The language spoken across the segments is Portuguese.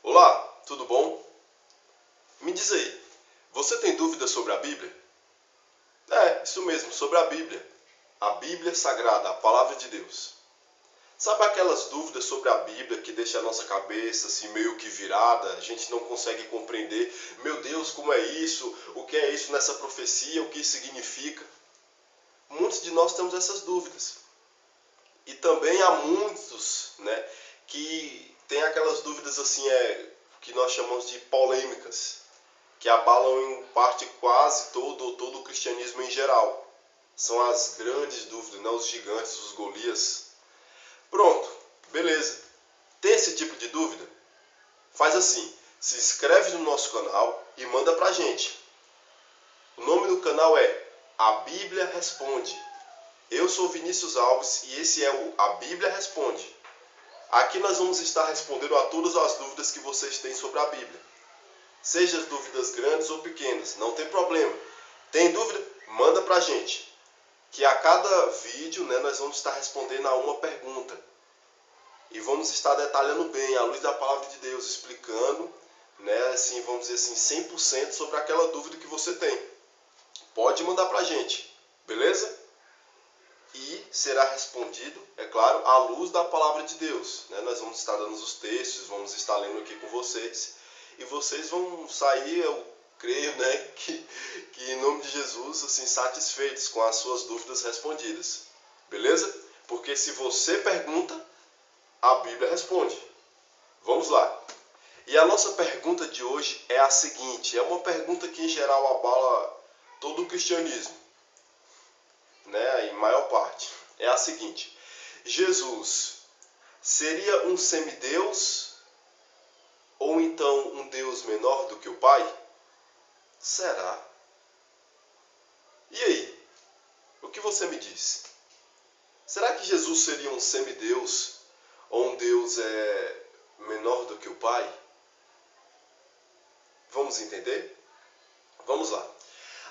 Olá, tudo bom? Me diz aí, você tem dúvidas sobre a Bíblia? Isso mesmo, sobre a Bíblia. A Bíblia Sagrada, a Palavra de Deus. Sabe aquelas dúvidas sobre a Bíblia que deixa a nossa cabeça assim meio que virada, a gente não consegue compreender, meu Deus, como é isso? O que é isso nessa profecia? O que isso significa? Muitos de nós temos essas dúvidas. E também há muitos, que têm aquelas dúvidas assim, que nós chamamos de polêmicas, que abalam em parte quase todo ou todo o cristianismo em geral. São as grandes dúvidas, os gigantes, os Golias. Pronto, beleza. Tem esse tipo de dúvida? Faz assim, se inscreve no nosso canal e manda pra gente. O nome do canal é A Bíblia Responde. Eu sou Vinícius Alves e esse é o A Bíblia Responde. Aqui nós vamos estar respondendo a todas as dúvidas que vocês têm sobre a Bíblia. Seja as dúvidas grandes ou pequenas, não tem problema. Tem dúvida? Manda pra gente. Que a cada vídeo nós vamos estar respondendo a uma pergunta. E vamos estar detalhando bem, à luz da palavra de Deus, explicando, assim, vamos dizer assim, 100% sobre aquela dúvida que você tem. Pode mandar pra gente, beleza? E será respondido, é claro, à luz da palavra de Deus. Nós vamos estar dando os textos, vamos estar lendo aqui com vocês. E vocês vão sair, eu creio, que em nome de Jesus, assim, satisfeitos com as suas dúvidas respondidas. Beleza? Porque se você pergunta, a Bíblia responde. Vamos lá. E a nossa pergunta de hoje é a seguinte, é uma pergunta que em geral abala todo o cristianismo, em maior parte. É a seguinte: Jesus seria um semideus ou então um Deus menor do que o Pai? Será? E aí? O que você me diz? Será que Jesus seria um semideus ou um Deus menor do que o Pai? Vamos entender? Vamos lá.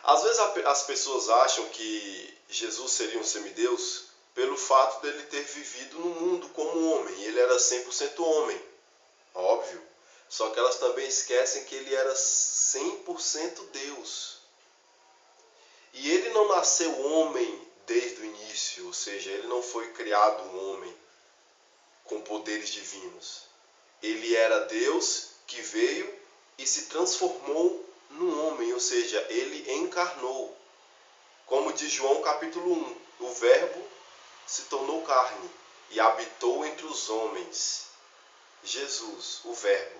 Às vezes as pessoas acham que Jesus seria um semideus pelo fato dele ter vivido no mundo como homem. Ele era 100% homem, óbvio. Só que elas também esquecem que ele era 100% Deus. E ele não nasceu homem desde o início, ou seja, ele não foi criado homem com poderes divinos. Ele era Deus que veio e se transformou num homem, ou seja, ele encarnou. Como diz João capítulo 1, o verbo se tornou carne e habitou entre os homens. Jesus, o verbo,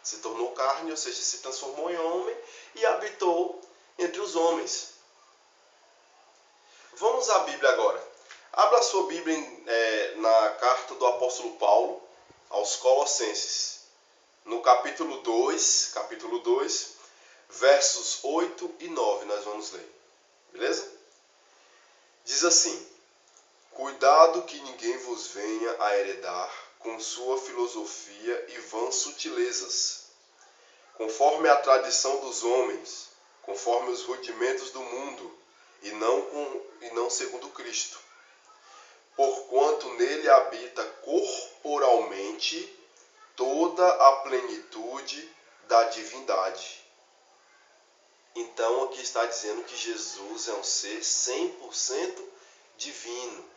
se tornou carne, ou seja, se transformou em homem e habitou entre os homens. Vamos à Bíblia agora. Abra a sua Bíblia na carta do apóstolo Paulo aos Colossenses. No capítulo 2, versos 8 e 9, nós vamos ler. Beleza? Diz assim: cuidado que ninguém vos venha a heredar com sua filosofia e vãs sutilezas, conforme a tradição dos homens, conforme os rudimentos do mundo, e não segundo Cristo. Porquanto nele habita corporalmente toda a plenitude da divindade. Então aqui está dizendo que Jesus é um ser 100% divino.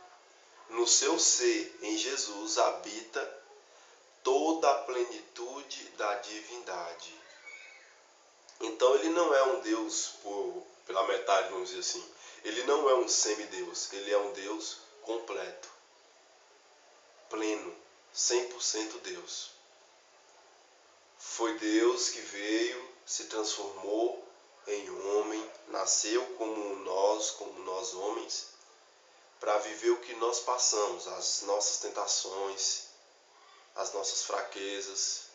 No seu ser, em Jesus, habita toda a plenitude da divindade. Então ele não é um Deus pela metade, vamos dizer assim. Ele não é um semideus, ele é um Deus completo, pleno, 100% Deus. Foi Deus que veio, se transformou em homem, nasceu como nós homens, para viver o que nós passamos, as nossas tentações, as nossas fraquezas.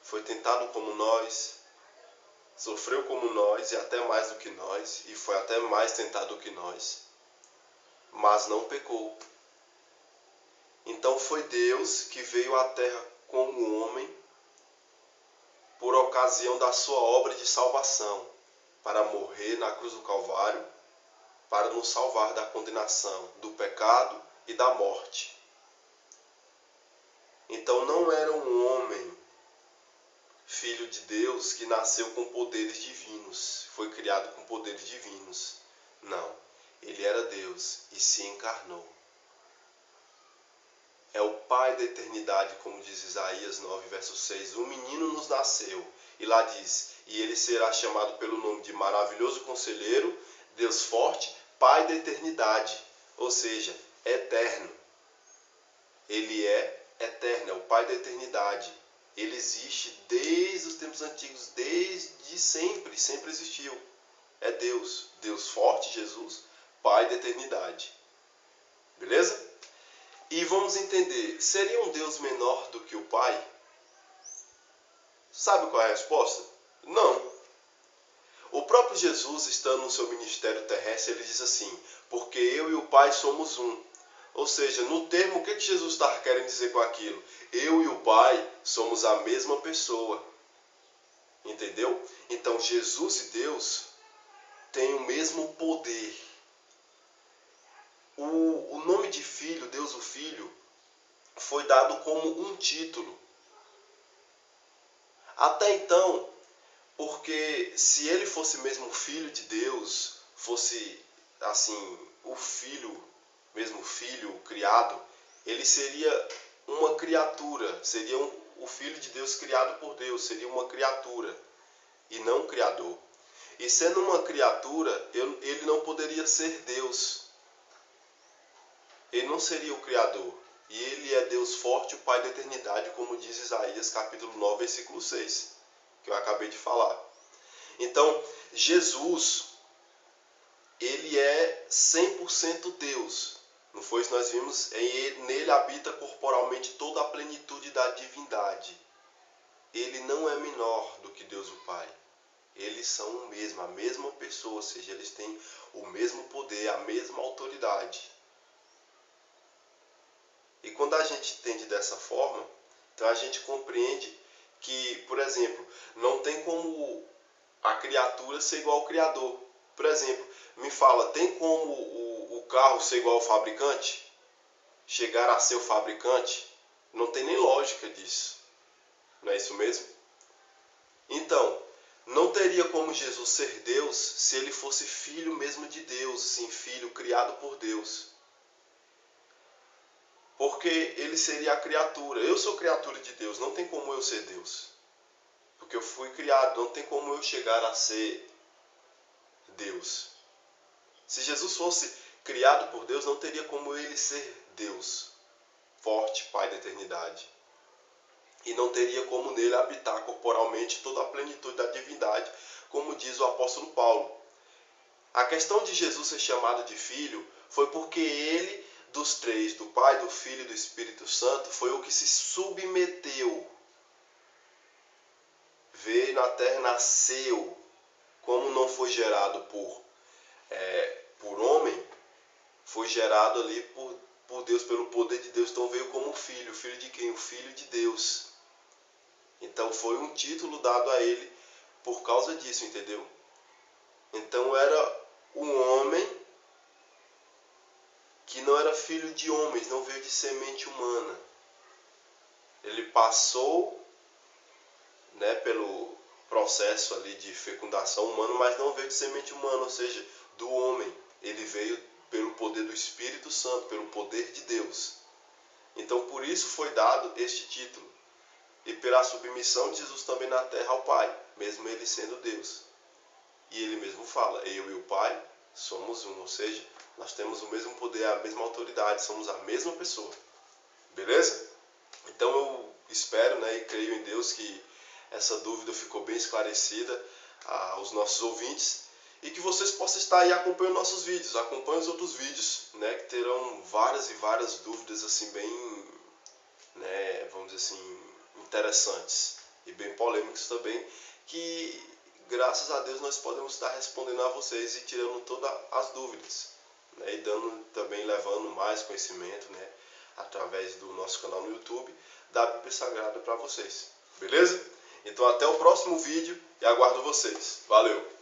Foi tentado como nós, sofreu como nós e até mais do que nós, e foi até mais tentado do que nós, mas não pecou. Então foi Deus que veio à terra como homem por ocasião da sua obra de salvação, para morrer na cruz do Calvário, para nos salvar da condenação, do pecado e da morte. Então não era um filho de Deus que nasceu com poderes divinos, foi criado com poderes divinos. Não, ele era Deus e se encarnou. É o Pai da eternidade, como diz Isaías 9, verso 6. Um menino nos nasceu, e lá diz, e ele será chamado pelo nome de Maravilhoso Conselheiro, Deus Forte, Pai da eternidade, ou seja, eterno. Ele é eterno, é o Pai da eternidade. Ele existe desde os tempos antigos, desde sempre, sempre existiu. É Deus, Deus forte, Jesus, Pai da eternidade. Beleza? E vamos entender, seria um Deus menor do que o Pai? Sabe qual é a resposta? Não. O próprio Jesus, estando no seu ministério terrestre, ele diz assim, porque eu e o Pai somos um. Ou seja, no termo, o que Jesus está querendo dizer com aquilo? Eu e o Pai somos a mesma pessoa. Entendeu? Então, Jesus e Deus têm o mesmo poder. O nome de Filho, Deus o Filho, foi dado como um título. Até então, porque se ele fosse mesmo filho de Deus, fosse assim, o filho, mesmo filho criado, ele seria uma criatura, seria o filho de Deus criado por Deus, seria uma criatura e não um criador. E sendo uma criatura, ele não poderia ser Deus. Ele não seria o criador. E ele é Deus forte, o Pai da eternidade, como diz Isaías capítulo 9, versículo 6, que eu acabei de falar. Então, Jesus, ele é 100% Deus. Não foi isso que nós vimos? Nele habita corporalmente toda a plenitude da divindade. Ele não é menor do que Deus o Pai. Eles são o mesmo, a mesma pessoa, ou seja, eles têm o mesmo poder, a mesma autoridade. E quando a gente entende dessa forma, então a gente compreende que, por exemplo, não tem como a criatura ser igual ao Criador. Por exemplo, me fala, tem como o carro ser igual ao fabricante? Chegar a ser o fabricante? Não tem nem lógica disso. Não é isso mesmo? Então, não teria como Jesus ser Deus se ele fosse filho mesmo de Deus, sim, filho criado por Deus. Porque ele seria a criatura. Eu sou criatura de Deus, não tem como eu ser Deus. Porque eu fui criado, não tem como eu chegar a ser Deus. Se Jesus fosse criado por Deus, não teria como ele ser Deus, forte, Pai da eternidade. E não teria como nele habitar corporalmente toda a plenitude da divindade, como diz o apóstolo Paulo. A questão de Jesus ser chamado de filho foi porque ele, dos três, do Pai, do Filho e do Espírito Santo, foi o que se submeteu. Veio na terra, nasceu, como não foi gerado por homem, foi gerado ali por Deus, pelo poder de Deus. Então veio como filho. O filho de quem? O Filho de Deus. Então foi um título dado a ele por causa disso, entendeu? Então era um homem que não era filho de homens, não veio de semente humana. Ele passou, né, pelo processo ali de fecundação humana, mas não veio de semente humana, ou seja, do homem. Ele veio pelo poder do Espírito Santo, pelo poder de Deus. Então por isso foi dado este título. E pela submissão de Jesus também na terra ao Pai, mesmo ele sendo Deus. E ele mesmo fala, eu e o Pai somos um, ou seja, nós temos o mesmo poder, a mesma autoridade, somos a mesma pessoa. Beleza? Então eu espero, né, e creio em Deus que essa dúvida ficou bem esclarecida aos nossos ouvintes e que vocês possam estar aí acompanhando nossos vídeos, acompanhem os outros vídeos, né, que terão várias e várias dúvidas assim bem, né, vamos dizer assim, interessantes e bem polêmicos também, que graças a Deus nós podemos estar respondendo a vocês e tirando todas as dúvidas, né, e dando também, levando mais conhecimento, né, através do nosso canal no YouTube, da Bíblia Sagrada para vocês. Beleza? Então até o próximo vídeo e aguardo vocês. Valeu!